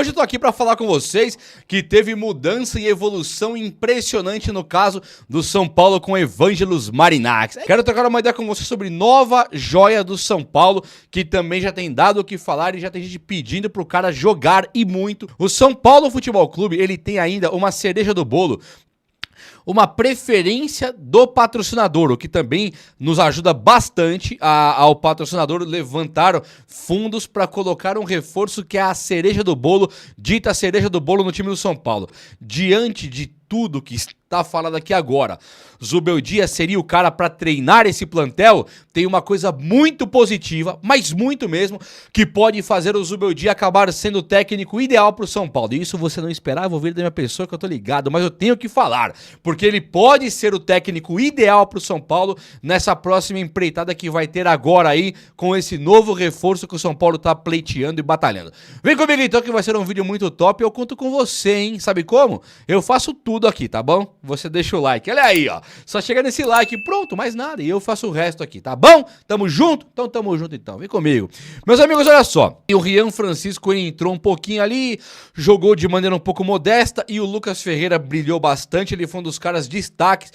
hoje eu tô aqui para falar com vocês que teve mudança e evolução impressionante no caso do São Paulo com Evangelos Marinax. Quero trocar uma ideia com você sobre nova joia do São Paulo, que também já tem dado o que falar e já tem gente pedindo pro cara jogar e muito. O São Paulo Futebol Clube, ele tem ainda uma cereja do bolo, uma preferência do patrocinador, o que também nos ajuda bastante ao patrocinador levantar fundos para colocar um reforço que é a cereja do bolo, dita a cereja do bolo no time do São Paulo. Diante de tudo que está falado aqui agora, Zubeldia seria o cara para treinar esse plantel? Tem uma coisa muito positiva, mas muito mesmo, que pode fazer o Zubeldia acabar sendo o técnico ideal para o São Paulo. E isso você não esperava, eu vou ver da minha pessoa que eu tô ligado, mas eu tenho que falar, porque ele pode ser o técnico ideal para o São Paulo nessa próxima empreitada que vai ter agora aí, com esse novo reforço que o São Paulo tá pleiteando e batalhando. Vem comigo então que vai ser um vídeo muito top, eu conto com você, hein? Sabe como? Eu faço tudo aqui, tá bom? Você deixa o like, olha aí, ó. Só chega nesse like, pronto, mais nada. E eu faço o resto aqui, tá bom? Tamo junto? Então tamo junto então, vem comigo. Meus amigos, olha só. E o Rian Francisco entrou um pouquinho ali, jogou de maneira um pouco modesta e o Lucas Ferreira brilhou bastante. Ele foi um dos caras destaques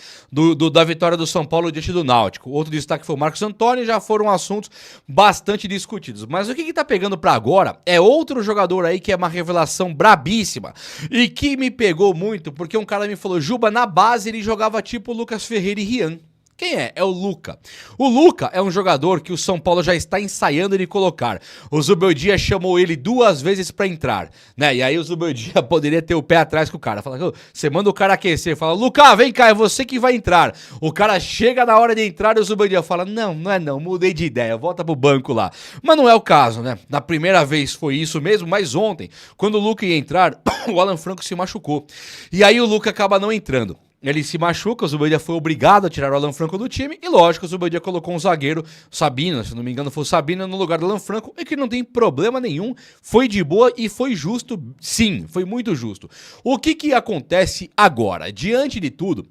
da vitória do São Paulo diante do Náutico. Outro destaque foi o Marcos Antônio, já foram assuntos bastante discutidos. Mas o que tá pegando pra agora é outro jogador aí que é uma revelação brabíssima e que me pegou muito, porque um cara me falou, Juba, na base ele jogava tipo Lucas Ferreira e Rian. Quem é? É o Luca. O Luca é um jogador que o São Paulo já está ensaiando ele colocar. O Zubeldia chamou ele 2 vezes pra entrar, né? E aí o Zubeldia poderia ter o pé atrás com o cara. Fala, você manda o cara aquecer, fala, Luca, vem cá, é você que vai entrar. O cara chega na hora de entrar e o Zubeldia fala, não é não, mudei de ideia, volta pro banco lá. Mas não é o caso, né? Na primeira vez foi isso mesmo, mas ontem, quando o Luca ia entrar, o Alan Franco se machucou. E aí o Luca acaba não entrando. Ele se machuca, o Zubeldia foi obrigado a tirar o Alan Franco do time e lógico, o Zubeldia colocou um zagueiro, Sabino, se não me engano foi o Sabino no lugar do Alan Franco, e que não tem problema nenhum, foi de boa e foi justo, sim, foi muito justo. O que acontece agora? Diante de tudo,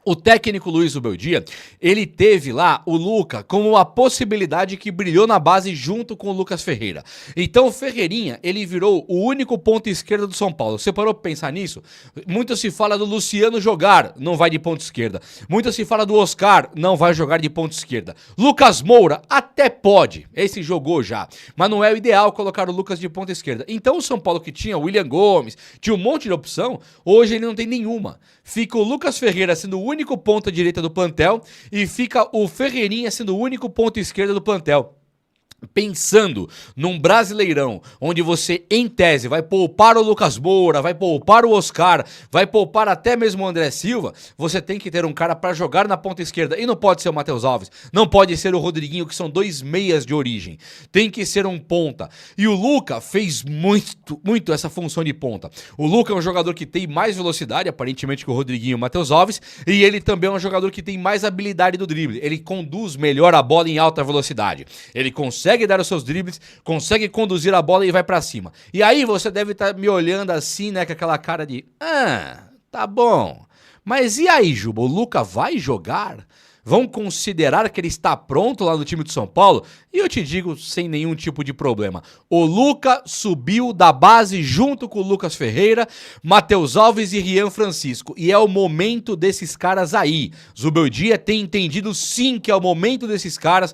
o técnico Luiz Zubeldia, ele teve lá o Luca como uma possibilidade que brilhou na base junto com o Lucas Ferreira. Então o Ferreirinha, ele virou o único ponta esquerda do São Paulo. Você parou pra pensar nisso? Muito se fala do Luciano jogar, não vai de ponta esquerda. Muito se fala do Oscar, não vai jogar de ponta esquerda. Lucas Moura até pode, esse jogou já, mas não é o ideal colocar o Lucas de ponta esquerda. Então o São Paulo que tinha o William Gomes, tinha um monte de opção, hoje ele não tem nenhuma. Fica o Lucas Ferreira sendo o único ponta direita do plantel e fica o Ferreirinha sendo o único ponta esquerda do plantel. Pensando num Brasileirão onde você, em tese, vai poupar o Lucas Moura, vai poupar o Oscar, vai poupar até mesmo o André Silva, você tem que ter um cara para jogar na ponta esquerda. E não pode ser o Matheus Alves, não pode ser o Rodriguinho, que são 2 meias de origem. Tem que ser um ponta. E o Luca fez muito essa função de ponta. O Luca é um jogador que tem mais velocidade, aparentemente, que o Rodriguinho e o Matheus Alves, e ele também é um jogador que tem mais habilidade do drible. Ele conduz melhor a bola em alta velocidade. Ele consegue dar os seus dribles, consegue conduzir a bola e vai pra cima. E aí você deve estar me olhando assim, né, com aquela cara de, tá bom. Mas e aí, Juba, o Luca vai jogar? Vão considerar que ele está pronto lá no time do São Paulo? E eu te digo sem nenhum tipo de problema. O Luca subiu da base junto com o Lucas Ferreira, Matheus Alves e Rian Francisco. E é o momento desses caras aí. Zubeldia tem entendido sim que é o momento desses caras.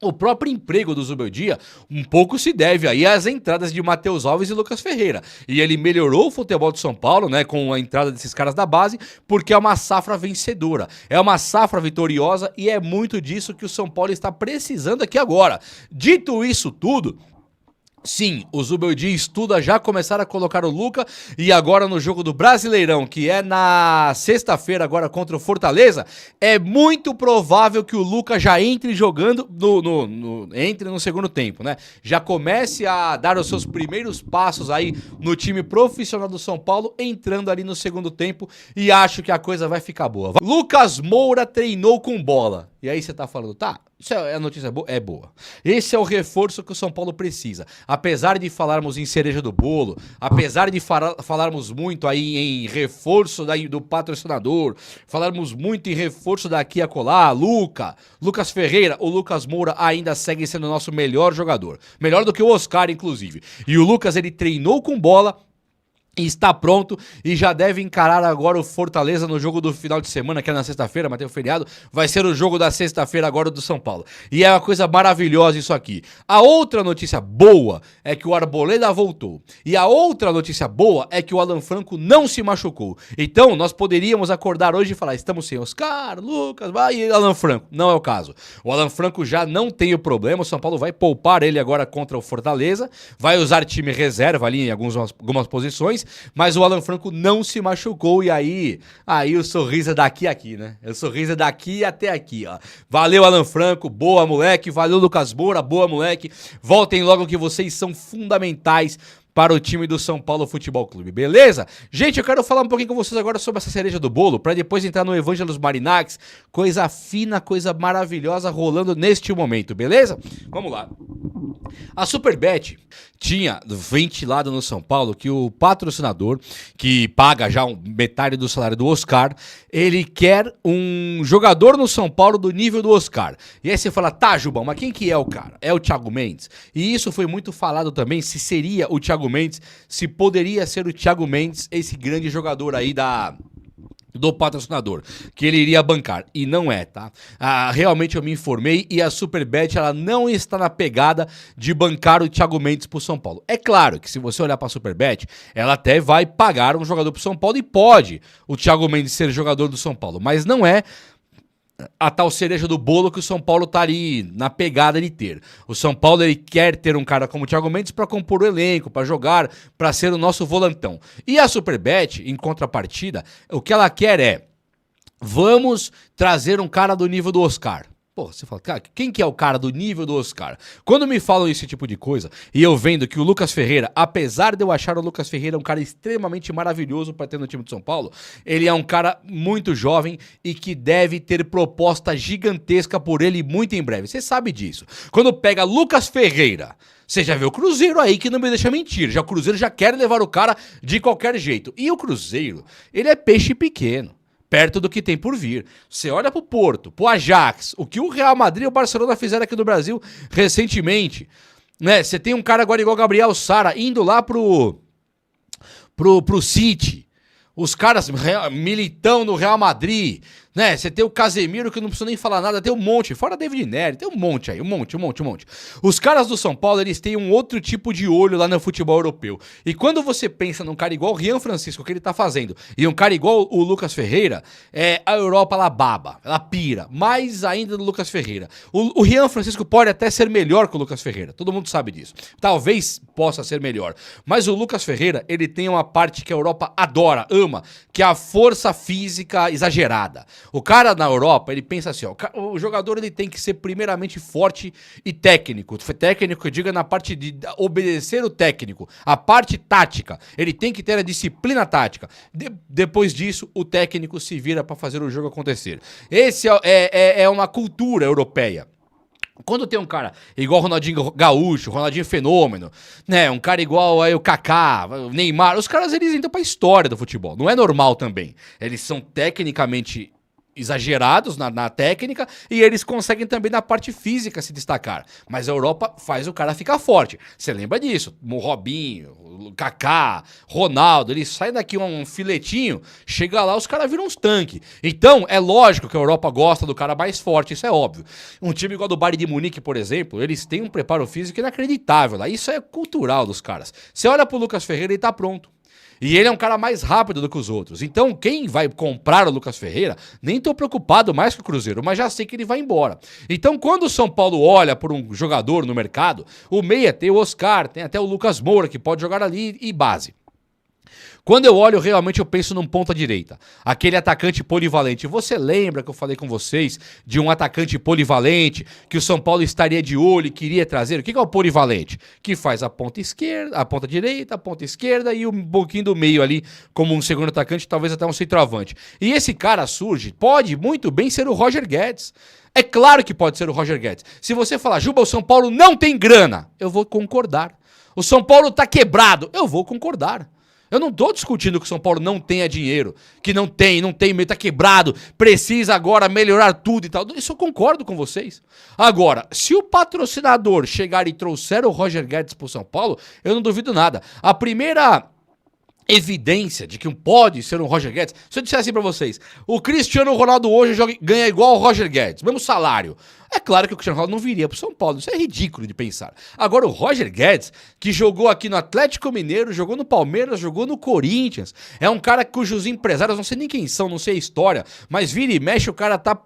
O próprio emprego do Zubeldia um pouco se deve aí às entradas de Matheus Alves e Lucas Ferreira. E ele melhorou o futebol de São Paulo, né, com a entrada desses caras da base, porque é uma safra vencedora. É uma safra vitoriosa e é muito disso que o São Paulo está precisando aqui agora. Dito isso tudo, sim, o Zubeldia estuda já começar a colocar o Luca e agora no jogo do Brasileirão, que é na sexta-feira agora contra o Fortaleza, é muito provável que o Luca já entre jogando, entre no segundo tempo, né? Já comece a dar os seus primeiros passos aí no time profissional do São Paulo, entrando ali no segundo tempo e acho que a coisa vai ficar boa. Lucas Moura treinou com bola. E aí você tá falando, tá, isso é a notícia boa? É boa. Esse é o reforço que o São Paulo precisa. Apesar de falarmos em cereja do bolo, apesar de falarmos muito aí em reforço do patrocinador, falarmos muito em reforço daqui a colar, Lucas Ferreira, o Lucas Moura ainda segue sendo o nosso melhor jogador. Melhor do que o Oscar, inclusive. E o Lucas, ele treinou com bola, e está pronto e já deve encarar agora o Fortaleza no jogo do final de semana, que é na sexta-feira, mas tem o feriado. Vai ser o jogo da sexta-feira agora do São Paulo. E é uma coisa maravilhosa isso aqui. A outra notícia boa é que o Arboleda voltou. E a outra notícia boa é que o Alan Franco não se machucou. Então, nós poderíamos acordar hoje e falar, estamos sem Oscar, Lucas, e Alan Franco. Não é o caso. O Alan Franco já não tem o problema. O São Paulo vai poupar ele agora contra o Fortaleza. Vai usar time reserva ali em algumas posições. Mas o Alan Franco não se machucou e aí o sorriso é daqui a aqui, né? O sorriso é daqui até aqui, ó. Valeu, Alan Franco, boa, moleque. Valeu, Lucas Moura, boa, moleque. Voltem logo que vocês são fundamentais para o time do São Paulo Futebol Clube, beleza? Gente, eu quero falar um pouquinho com vocês agora sobre essa cereja do bolo, para depois entrar no Evangelos Marinax, coisa fina, coisa maravilhosa rolando neste momento, beleza? Vamos lá. A Superbet tinha ventilado no São Paulo que o patrocinador, que paga já metade do salário do Oscar, ele quer um jogador no São Paulo do nível do Oscar. E aí você fala, tá, Jubão, mas quem que é o cara? É o Thiago Mendes. E isso foi muito falado também, se seria o Thiago Mendes, se poderia ser o Thiago Mendes, esse grande jogador aí do patrocinador, que ele iria bancar, e não é, tá? Realmente eu me informei e a Superbet, ela não está na pegada de bancar o Thiago Mendes pro São Paulo. É claro que se você olhar pra Superbet, ela até vai pagar um jogador pro São Paulo e pode o Thiago Mendes ser jogador do São Paulo, mas não é a tal cereja do bolo que o São Paulo tá ali na pegada de ter. O São Paulo, ele quer ter um cara como o Thiago Mendes para compor o elenco, para jogar, para ser o nosso volantão. E a Superbet, em contrapartida, o que ela quer é, vamos trazer um cara do nível do Oscar. Pô, você fala, cara, quem que é o cara do nível do Oscar? Quando me falam esse tipo de coisa, e eu vendo que o Lucas Ferreira, apesar de eu achar o Lucas Ferreira um cara extremamente maravilhoso para ter no time de São Paulo, ele é um cara muito jovem e que deve ter proposta gigantesca por ele muito em breve. Você sabe disso. Quando pega Lucas Ferreira, você já vê o Cruzeiro aí que não me deixa mentir. Já o Cruzeiro já quer levar o cara de qualquer jeito. E o Cruzeiro, ele é peixe pequeno, perto do que tem por vir. Você olha pro Porto, pro Ajax, o que o Real Madrid e o Barcelona fizeram aqui no Brasil recentemente, né? Você tem um cara agora igual o Gabriel Sara indo lá pro City. Os caras, Militão no Real Madrid, né? Você tem o Casemiro, que não precisa nem falar nada, tem um monte, fora David Nery, tem um monte aí, um monte. Os caras do São Paulo, eles têm um outro tipo de olho lá no futebol europeu. E quando você pensa num cara igual o Rian Francisco, que ele tá fazendo, e um cara igual o Lucas Ferreira, a Europa, ela baba, ela pira, mais ainda do Lucas Ferreira. O Rian Francisco pode até ser melhor que o Lucas Ferreira, todo mundo sabe disso. Talvez possa ser melhor, mas o Lucas Ferreira, ele tem uma parte que a Europa adora, ama, que é a força física exagerada. O cara na Europa, ele pensa assim, ó, o jogador ele tem que ser primeiramente forte e técnico. Técnico, eu digo, na parte de obedecer o técnico. A parte tática, ele tem que ter a disciplina tática. Depois disso, o técnico se vira para fazer o jogo acontecer. Esse é uma cultura europeia. Quando tem um cara igual o Ronaldinho Gaúcho, Ronaldinho Fenômeno, né, um cara igual aí o Kaká, o Neymar, os caras eles entram pra história do futebol. Não é normal também. Eles são tecnicamente exagerados na técnica e eles conseguem também na parte física se destacar. Mas a Europa faz o cara ficar forte. Você lembra disso? O Robinho, o Kaká, Ronaldo, eles saem daqui um filetinho, chega lá, os caras viram uns tanques. Então, é lógico que a Europa gosta do cara mais forte, isso é óbvio. Um time igual do Bayern de Munique, por exemplo, eles têm um preparo físico inacreditável lá. Isso é cultural dos caras. Você olha pro Lucas Ferreira e tá pronto. E ele é um cara mais rápido do que os outros. Então, quem vai comprar o Lucas Ferreira, nem tô preocupado mais com o Cruzeiro, mas já sei que ele vai embora. Então, quando o São Paulo olha por um jogador no mercado, o meia tem o Oscar, tem até o Lucas Moura, que pode jogar ali e base. Quando eu olho, realmente eu penso num ponta-direita. Aquele atacante polivalente. Você lembra que eu falei com vocês de um atacante polivalente que o São Paulo estaria de olho e queria trazer? O que é o polivalente? Que faz a ponta esquerda, a ponta direita, a ponta esquerda e um pouquinho do meio ali como um segundo atacante, talvez até um centroavante. E esse cara surge, pode muito bem ser o Roger Guedes. É claro que pode ser o Roger Guedes. Se você falar, Juba, o São Paulo não tem grana, eu vou concordar. O São Paulo tá quebrado, eu vou concordar. Eu não tô discutindo que o São Paulo não tenha dinheiro, que não tem meio, tá quebrado, precisa agora melhorar tudo e tal. Isso eu concordo com vocês. Agora, se o patrocinador chegar e trouxer o Roger Guedes pro São Paulo, eu não duvido nada. A primeira evidência de que pode ser um Roger Guedes, se eu disser assim pra vocês, o Cristiano Ronaldo hoje ganha igual o Roger Guedes, mesmo salário. É claro que o Cristiano Ronaldo não viria pro São Paulo, isso é ridículo de pensar. Agora o Roger Guedes, que jogou aqui no Atlético Mineiro, jogou no Palmeiras, jogou no Corinthians, é um cara cujos empresários, não sei nem quem são, não sei a história, mas vira e mexe o cara tá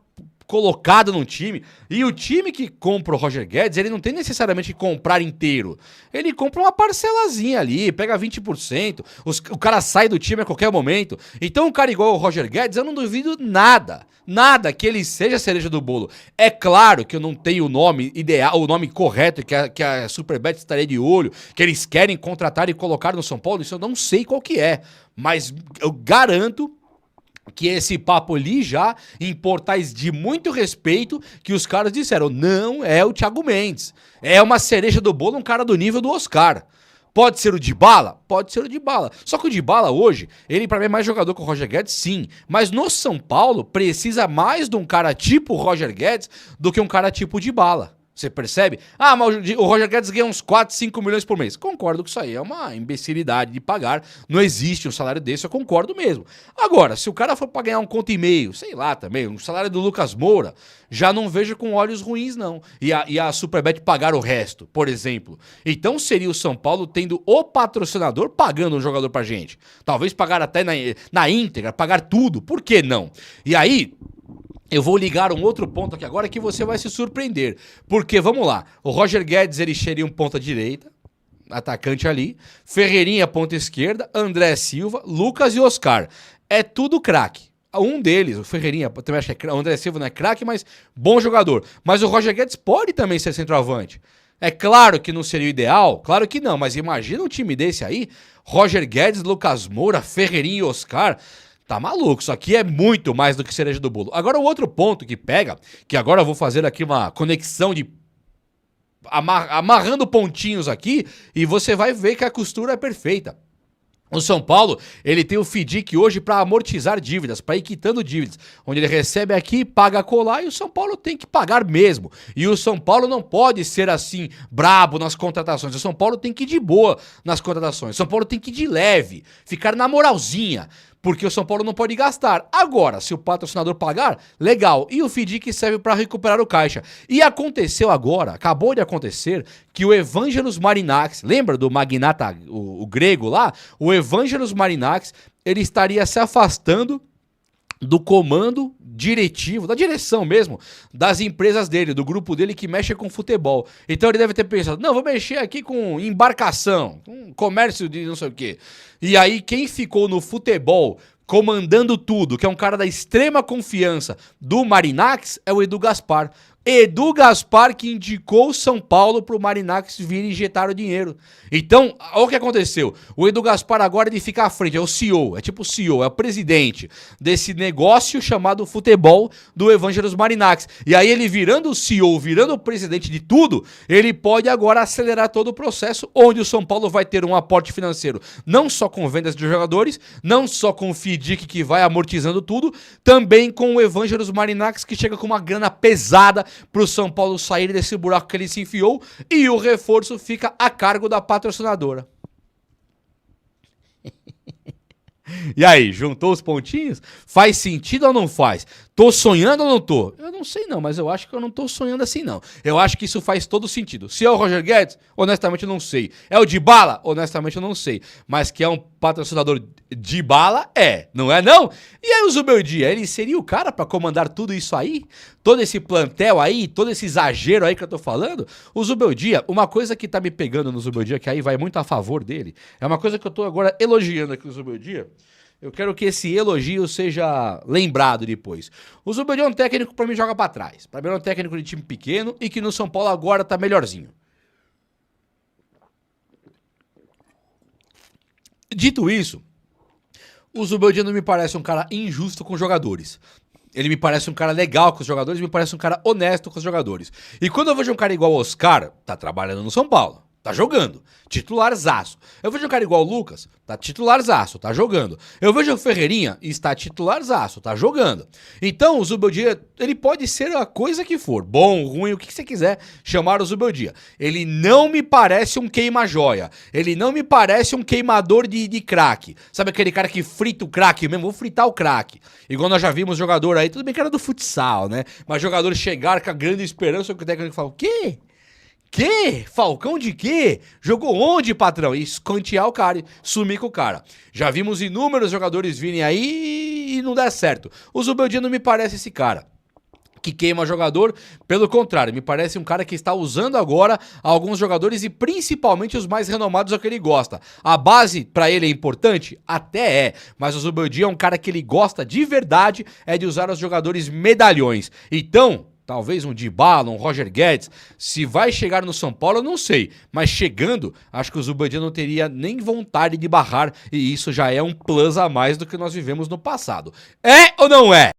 colocado num time, e o time que compra o Roger Guedes, ele não tem necessariamente que comprar inteiro, ele compra uma parcelazinha ali, pega 20%, o cara sai do time a qualquer momento. Então um cara igual o Roger Guedes, eu não duvido nada que ele seja a cereja do bolo. É claro que eu não tenho o nome ideal, o nome correto que a Superbet estaria de olho, que eles querem contratar e colocar no São Paulo, isso eu não sei qual que é, mas eu garanto que esse papo ali já, em portais de muito respeito, que os caras disseram, não é o Thiago Mendes, é uma cereja do bolo, um cara do nível do Oscar. Pode ser o Dybala? Pode ser o Dybala. Só que o Dybala hoje, ele pra mim é mais jogador que o Roger Guedes, sim. Mas no São Paulo, precisa mais de um cara tipo Roger Guedes do que um cara tipo Dybala. Você percebe? Ah, mas o Roger Guedes ganha uns 4, 5 milhões por mês. Concordo que isso aí é uma imbecilidade de pagar. Não existe um salário desse, eu concordo mesmo. Agora, se o cara for pra ganhar 1,5 conto, sei lá também, um salário do Lucas Moura, já não vejo com olhos ruins, não. E a Superbet pagar o resto, por exemplo. Então seria o São Paulo tendo o patrocinador pagando um jogador pra gente. Talvez pagar até na íntegra, pagar tudo. Por que não? E aí, eu vou ligar um outro ponto aqui agora que você vai se surpreender. Porque, vamos lá, o Roger Guedes, ele seria um ponta direita, atacante ali, Ferreirinha, ponta esquerda, André Silva, Lucas e Oscar. É tudo craque. Um deles, o Ferreirinha, também acho que o André Silva não é craque, mas bom jogador. Mas o Roger Guedes pode também ser centroavante. É claro que não seria o ideal, claro que não, mas imagina um time desse aí, Roger Guedes, Lucas Moura, Ferreirinha e Oscar. Tá maluco, isso aqui é muito mais do que cereja do bolo. Agora o outro ponto que pega, que agora eu vou fazer aqui uma conexão de amarrando pontinhos aqui, e você vai ver que a costura é perfeita. O São Paulo, ele tem o FDIC hoje para amortizar dívidas, para ir quitando dívidas, onde ele recebe aqui, paga colar, e o São Paulo tem que pagar mesmo. E o São Paulo não pode ser assim, brabo nas contratações. O São Paulo tem que ir de boa nas contratações. O São Paulo tem que ir de leve, ficar na moralzinha, porque o São Paulo não pode gastar. Agora, se o patrocinador pagar, legal. E o FDIC serve para recuperar o caixa. E aconteceu agora, acabou de acontecer, que o Evangelos Marinax, lembra do magnata, o grego lá? O Evangelos Marinax, ele estaria se afastando do comando diretivo, da direção mesmo, das empresas dele, do grupo dele que mexe com futebol. Então ele deve ter pensado, não, vou mexer aqui com embarcação, com comércio de não sei o quê. E aí quem ficou no futebol comandando tudo, que é um cara da extrema confiança do Marinax, é o Edu Gaspar. Edu Gaspar que indicou o São Paulo pro Marinax vir injetar o dinheiro. Então, olha o que aconteceu. O Edu Gaspar agora ele fica à frente, é o CEO, é tipo o CEO, é o presidente desse negócio chamado futebol do Evangelos Marinax. E aí ele virando o CEO, virando o presidente de tudo, ele pode agora acelerar todo o processo, onde o São Paulo vai ter um aporte financeiro, não só com vendas de jogadores, não só com o FDIC que vai amortizando tudo, também com o Evangelos Marinax que chega com uma grana pesada pro São Paulo sair desse buraco que ele se enfiou, e o reforço fica a cargo da patrocinadora. E aí, juntou os pontinhos? Faz sentido ou não faz? Tô sonhando ou não tô? Eu não sei não, mas eu acho que eu não tô sonhando assim não. Eu acho que isso faz todo sentido. Se é o Roger Guedes, honestamente eu não sei. É o Dybala? Honestamente eu não sei. Mas que é um patrocinador de bala? Não é não? E aí o Zubeldia, ele seria o cara pra comandar tudo isso aí? Todo esse plantel aí, todo esse exagero aí que eu tô falando? O Zubeldia, uma coisa que tá me pegando no Zubeldia, que aí vai muito a favor dele, é uma coisa que eu tô agora elogiando aqui no Zubeldia. Eu quero que esse elogio seja lembrado depois. O Zubeldia é um técnico que pra mim joga pra trás. Pra mim é um técnico de time pequeno e que no São Paulo agora tá melhorzinho. Dito isso, o Zubeldia não me parece um cara injusto com os jogadores. Ele me parece um cara legal com os jogadores, me parece um cara honesto com os jogadores. E quando eu vejo um cara igual o Oscar, tá trabalhando no São Paulo, tá jogando, titularzaço. Eu vejo um cara igual o Lucas, tá titularzaço, tá jogando. Eu vejo o Ferreirinha, está titularzaço, tá jogando. Então o Zubeldia, ele pode ser a coisa que for, bom, ruim, o que você quiser chamar o Zubeldia. Ele não me parece um queima-joia, ele não me parece um queimador de craque. Sabe aquele cara que frita o craque mesmo? Vou fritar o craque. Igual nós já vimos jogador aí, tudo bem que era do futsal, né? Mas jogador chegar com a grande esperança que o técnico fala, o quê? Que? Falcão de quê? Jogou onde, patrão? E escantear o cara, sumir com o cara. Já vimos inúmeros jogadores virem aí e não dá certo. O Zubeldia não me parece esse cara que queima jogador, pelo contrário, me parece um cara que está usando agora alguns jogadores e principalmente os mais renomados, é o que ele gosta. A base pra ele é importante? Até é, mas o Zubeldia é um cara que ele gosta de verdade, é de usar os jogadores medalhões. Então, talvez um Dybala, um Roger Guedes, se vai chegar no São Paulo eu não sei, mas chegando, acho que o Zubeldia não teria nem vontade de barrar e isso já é um plus a mais do que nós vivemos no passado. É ou não é?